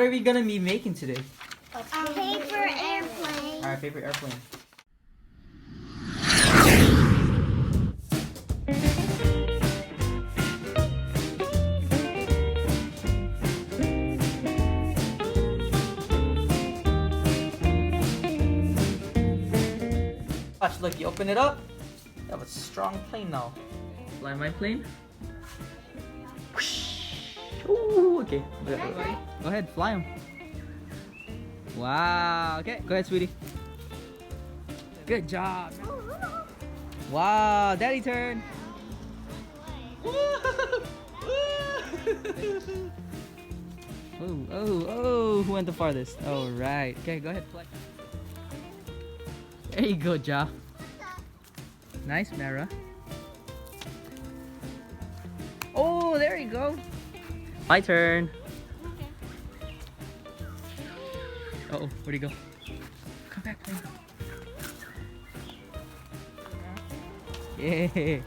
What are we gonna be making today? A paper airplane. Alright, paper airplane. Watch, look, you open it up. You have a strong plane now. Fly my plane. Ooh, okay. Go ahead, fly him. Wow. Okay, go ahead, sweetie. Good job. Wow, daddy turn. Oh, who went the farthest? All right. Okay, go ahead, fly. There you go, Ja. Nice, Mara. Oh, there you go. My turn. Uh oh, where'd he go? Come back, man. Yeah.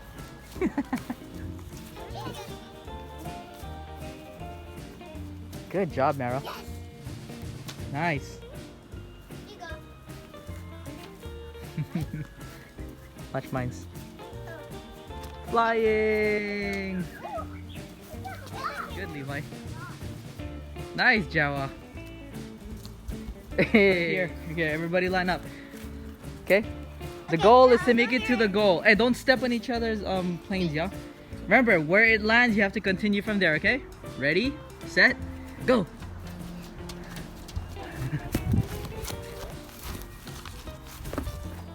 Good job, Mara. Nice. You go. Watch mines. Flying! Good, Levi. Nice, Jawa. Here, everybody line up. Okay? The goal is to make it to the goal. Hey, don't step on each other's planes, yeah? Remember, where it lands, you have to continue from there, okay? Ready, set, go!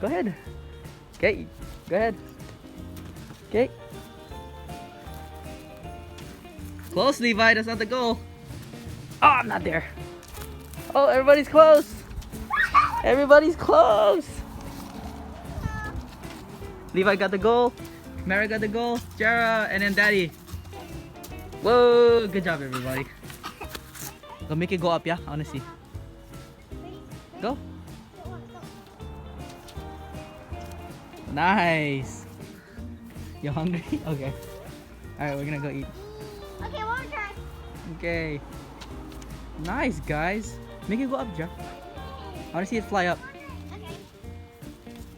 Go ahead. Okay, go ahead. Okay. Close, Levi, that's not the goal. Oh, I'm not there. Oh, everybody's close. Everybody's close. Levi got the goal. Mara got the goal. Jara, and then Daddy. Whoa, good job, everybody. Go make it go up, yeah? I wanna see. Go. Nice. You hungry? Okay. Alright, we're gonna go eat. Okay, one more try. Okay. Nice, guys. Make it go up, Jeff. I wanna see it fly up. Okay.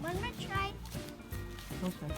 One more try. Okay.